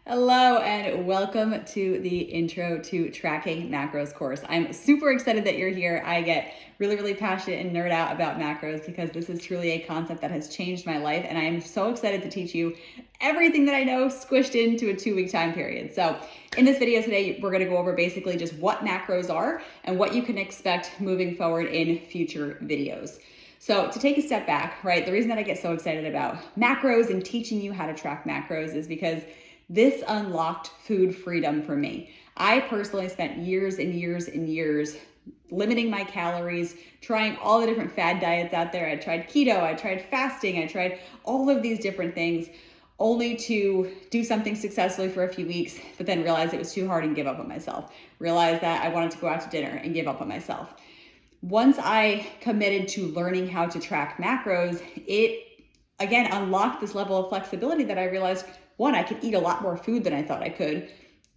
Hello and welcome to the Intro to Tracking Macros course. I'm super excited that you're here. I get really passionate and nerd out about macros because this is truly a concept that has changed my life, and I am so excited to teach you everything that I know squished into a 2-week time period. So in this video today, we're going to go over basically just what macros are and what you can expect moving forward in future videos. So to take a step back, right, the reason that I get so excited about macros and teaching you how to track macros is because this unlocked food freedom for me. I personally spent years and years limiting my calories, trying all the different fad diets out there. I tried keto, I tried fasting, I tried all of these different things, only to do something successfully for a few weeks, but then realize it was too hard and give up on myself. Realize that I wanted to go out to dinner and give up on myself. Once I committed to learning how to track macros, it again unlocked this level of flexibility that I realized, one, I can eat a lot more food than I thought I could.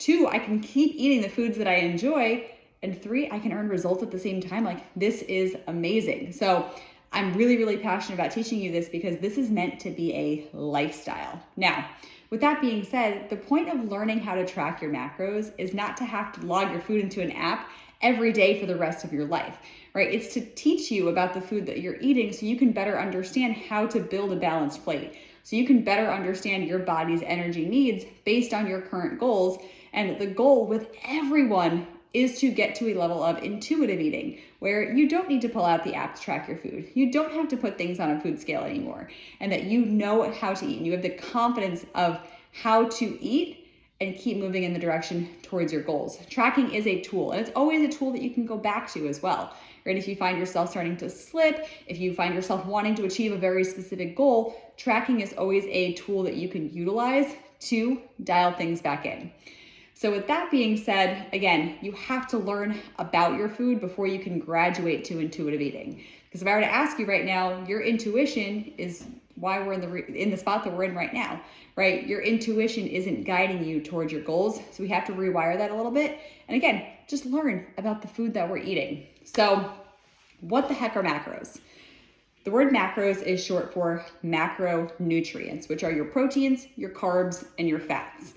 2, I can keep eating the foods that I enjoy. And 3, I can earn results at the same time. Like, this is amazing. So I'm really passionate about teaching you this because this is meant to be a lifestyle. Now, with that being said, the point of learning how to track your macros is not to have to log your food into an app every day for the rest of your life, right? It's to teach you about the food that you're eating so you can better understand how to build a balanced plate. So you can better understand your body's energy needs based on your current goals. And the goal with everyone is to get to a level of intuitive eating where you don't need to pull out the app to track your food. You don't have to put things on a food scale anymore, and that you know how to eat and you have the confidence of how to eat and keep moving in the direction towards your goals. Tracking is a tool, and it's always a tool that you can go back to as well. Right? If you find yourself starting to slip, if you find yourself wanting to achieve a very specific goal, tracking is always a tool that you can utilize to dial things back in. So with that being said, again, you have to learn about your food before you can graduate to intuitive eating. Because if I were to ask you right now, your intuition is why we're in the spot that we're in right now, right? Your intuition isn't guiding you towards your goals. So we have to rewire that a little bit. And again, just learn about the food that we're eating. So what the heck are macros? The word macros is short for macronutrients, which are your proteins, your carbs, and your fats.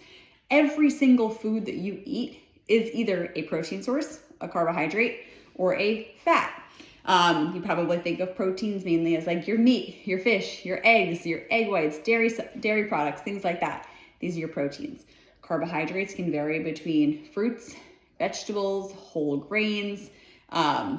Every single food that you eat is either a protein source, a carbohydrate, or a fat. You probably think of proteins mainly as like your meat, your fish, your eggs, your egg whites, dairy products, things like that. These are your proteins. Carbohydrates can vary between fruits, vegetables, whole grains,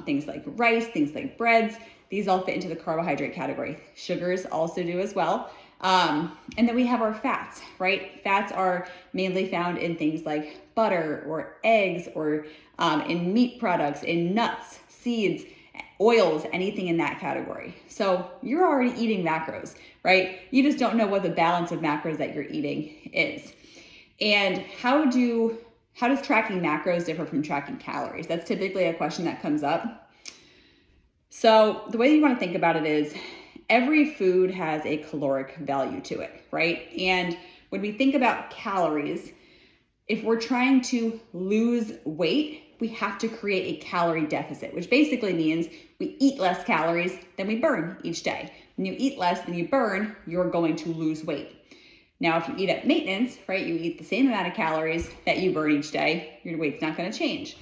things like rice, things like breads. These all fit into the carbohydrate category. Sugars also do as well. And then we have our fats, right? Fats are mainly found in things like butter or eggs or in meat products, in nuts, seeds, oils, anything in that category. So you're already eating macros, right? You just don't know what the balance of macros that you're eating is. And how does tracking macros differ from tracking calories? That's typically a question that comes up. So the way you want to think about it is every food has a caloric value to it, right? And when we think about calories, if we're trying to lose weight, we have to create a calorie deficit, which basically means we eat less calories than we burn each day. When you eat less than you burn, you're going to lose weight. Now, if you eat at maintenance, right, you eat the same amount of calories that you burn each day, your weight's not going to change.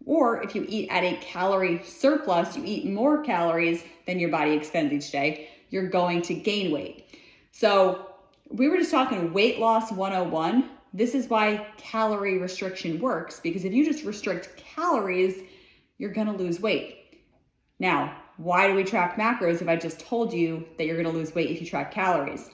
Or if you eat at a calorie surplus, you eat more calories than your body expends each day, you're going to gain weight. So we were just talking weight loss 101. This is why calorie restriction works, because if you just restrict calories, you're going to lose weight. Now, why do we track macros if I just told you that you're going to lose weight if you track calories?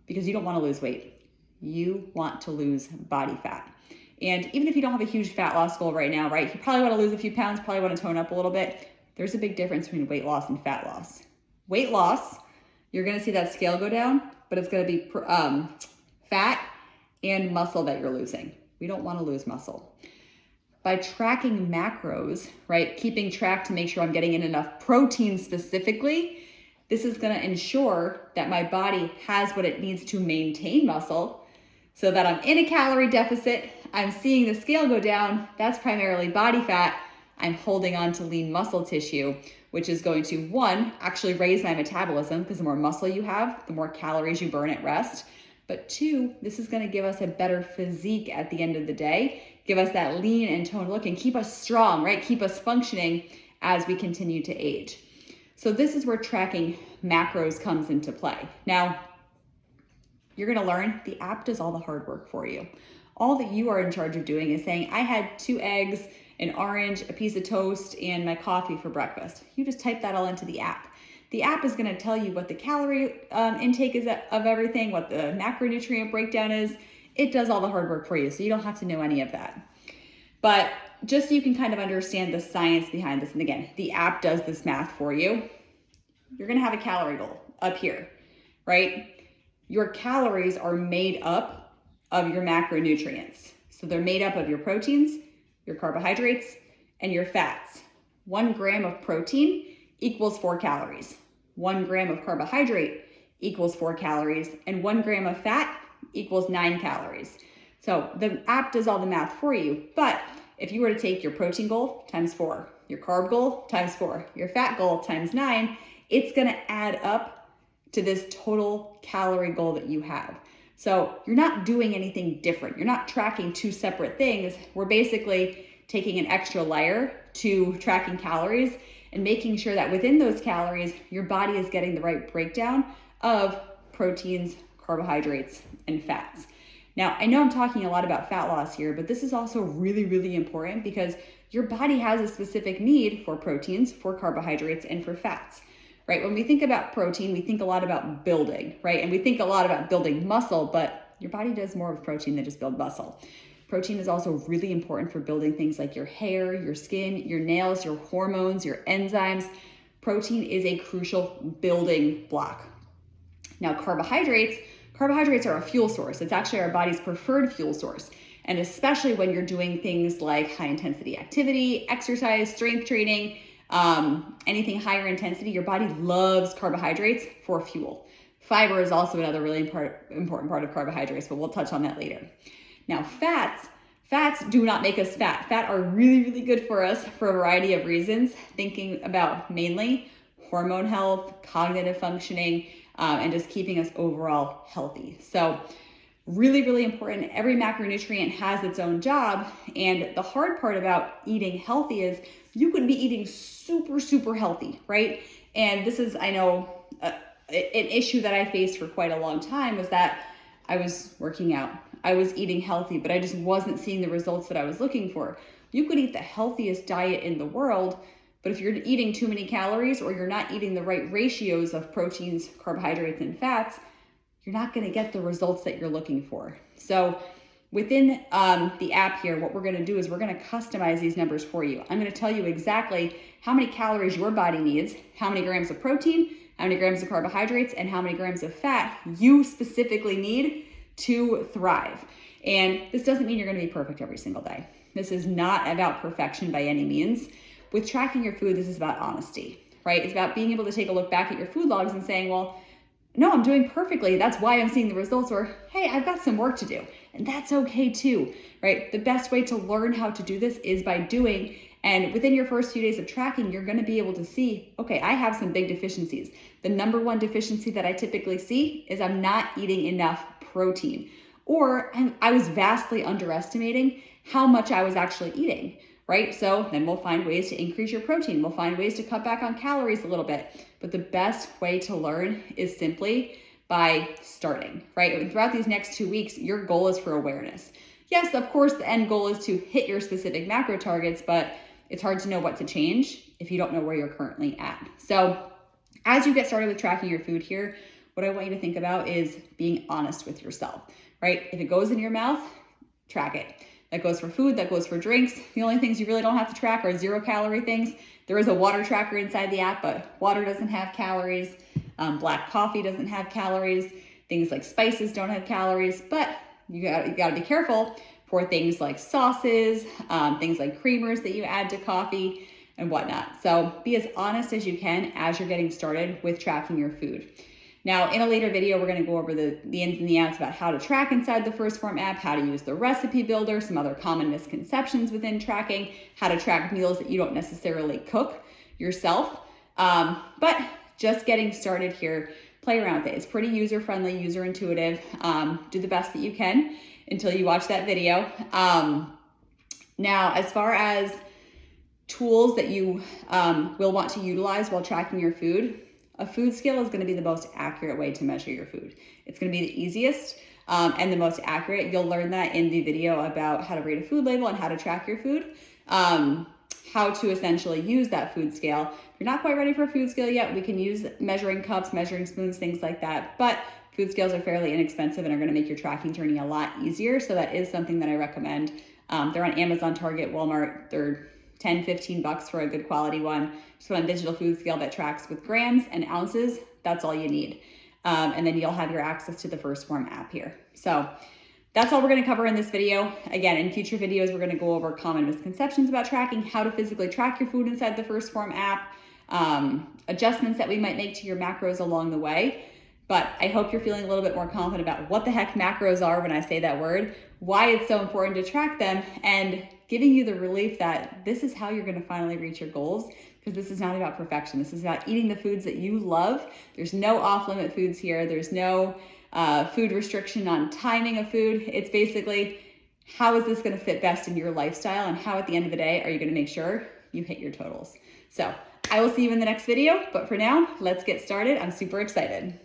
Because you don't want to lose weight. You want to lose body fat. And even if you don't have a huge fat loss goal right now, right, you probably want to lose a few pounds, probably want to tone up a little bit. There's a big difference between weight loss and fat loss. Weight loss, you're going to see that scale go down, but it's going to be fat and muscle that you're losing. We don't want to lose muscle. By tracking macros, right, keeping track to make sure I'm getting in enough protein specifically, this is going to ensure that my body has what it needs to maintain muscle so that I'm in a calorie deficit. I'm seeing the scale go down. That's primarily body fat. I'm holding on to lean muscle tissue, which is going to, one, actually raise my metabolism because the more muscle you have, the more calories you burn at rest. But two, this is gonna give us a better physique at the end of the day, give us that lean and toned look and keep us strong, right? Keep us functioning as we continue to age. So this is where tracking macros comes into play. Now, you're gonna learn the app does all the hard work for you. All that you are in charge of doing is saying, I had 2 eggs, an orange, a piece of toast, and my coffee for breakfast. You just type that all into the app. The app is gonna tell you what the calorie intake is of everything, what the macronutrient breakdown is. It does all the hard work for you, so you don't have to know any of that. But just so you can kind of understand the science behind this, and again, the app does this math for you. You're gonna have a calorie goal up here, right? Your calories are made up of your macronutrients. So they're made up of your proteins, your carbohydrates, and your fats. 1 gram of protein equals 4 calories. 1 gram of carbohydrate equals 4 calories, and 1 gram of fat equals 9 calories. So the app does all the math for you, but if you were to take your protein goal times 4, your carb goal times 4, your fat goal times 9, it's gonna add up to this total calorie goal that you have. So you're not doing anything different. You're not tracking 2 separate things. We're basically taking an extra layer to tracking calories and making sure that within those calories, your body is getting the right breakdown of proteins, carbohydrates, and fats. Now, I know I'm talking a lot about fat loss here, but this is also really, really important because your body has a specific need for proteins, for carbohydrates, and for fats, right? When we think about protein, we think a lot about building, right? And we think a lot about building muscle, but your body does more with protein than just build muscle. Protein is also really important for building things like your hair, your skin, your nails, your hormones, your enzymes. Protein is a crucial building block. Now, carbohydrates are a fuel source. It's actually our body's preferred fuel source. And especially when you're doing things like high intensity activity, exercise, strength training, anything higher intensity, your body loves carbohydrates for fuel. Fiber is also another really important part of carbohydrates, but we'll touch on that later. Now, fats do not make us fat. Fat are really, really good for us for a variety of reasons, thinking about mainly hormone health, cognitive functioning, and just keeping us overall healthy. So really, really important. Every macronutrient has its own job. And the hard part about eating healthy is you could be eating super, super healthy, right? And this is, I know, an issue that I faced for quite a long time was that I was working out. I was eating healthy, but I just wasn't seeing the results that I was looking for. You could eat the healthiest diet in the world, but if you're eating too many calories or you're not eating the right ratios of proteins, carbohydrates, and fats, you're not gonna get the results that you're looking for. So within the app here, what we're gonna do is we're gonna customize these numbers for you. I'm gonna tell you exactly how many calories your body needs, how many grams of protein, how many grams of carbohydrates, and how many grams of fat you specifically need to thrive. And this doesn't mean you're gonna be perfect every single day. This is not about perfection by any means. With tracking your food, this is about honesty, right? It's about being able to take a look back at your food logs and saying, well, no, I'm doing perfectly. That's why I'm seeing the results. Or, hey, I've got some work to do. And that's okay too, right? The best way to learn how to do this is by doing. And within your first few days of tracking, you're gonna be able to see, okay, I have some big deficiencies. The number one deficiency that I typically see is I'm not eating enough protein. Or I was vastly underestimating how much I was actually eating, right? So then we'll find ways to increase your protein. We'll find ways to cut back on calories a little bit. But the best way to learn is simply by starting, right? And throughout these next 2 weeks, your goal is for awareness. Yes, of course, the end goal is to hit your specific macro targets, but it's hard to know what to change if you don't know where you're currently at. So as you get started with tracking your food here, what I want you to think about is being honest with yourself, right? If it goes in your mouth, track it. That goes for food, that goes for drinks. The only things you really don't have to track are 0-calorie things. There is a water tracker inside the app, but water doesn't have calories. Black coffee doesn't have calories. Things like spices don't have calories, but you gotta be careful for things like sauces, things like creamers that you add to coffee and whatnot. So be as honest as you can as you're getting started with tracking your food. Now, in a later video, we're gonna go over the ins and the outs about how to track inside the First Form app, how to use the recipe builder, some other common misconceptions within tracking, how to track meals that you don't necessarily cook yourself. But just getting started here, play around with it. It's pretty user-friendly, user-intuitive. Do the best that you can until you watch that video. Now, as far as tools that you will want to utilize while tracking your food, a food scale is going to be the most accurate way to measure your food. It's going to be the easiest and the most accurate. You'll learn that in the video about how to read a food label and how to track your food. How to essentially use that food scale. If you're not quite ready for a food scale yet, we can use measuring cups, measuring spoons, things like that. But food scales are fairly inexpensive and are going to make your tracking journey a lot easier. So that is something that I recommend. They're on Amazon, Target, Walmart. They're 10, 15 bucks for a good quality one. Just want a digital food scale that tracks with grams and ounces. That's all you need. And then you'll have your access to the First Form app here. So that's all we're going to cover in this video. Again, in future videos, we're going to go over common misconceptions about tracking, how to physically track your food inside the First Form app, adjustments that we might make to your macros along the way. But I hope you're feeling a little bit more confident about what the heck macros are when I say that word, why it's so important to track them, and giving you the relief that this is how you're going to finally reach your goals, because this is not about perfection. This is about eating the foods that you love. There's no off-limit foods here. There's no food restriction on timing of food. It's basically, how is this going to fit best in your lifestyle, and how at the end of the day are you going to make sure you hit your totals? So I will see you in the next video, but for now, let's get started. I'm super excited.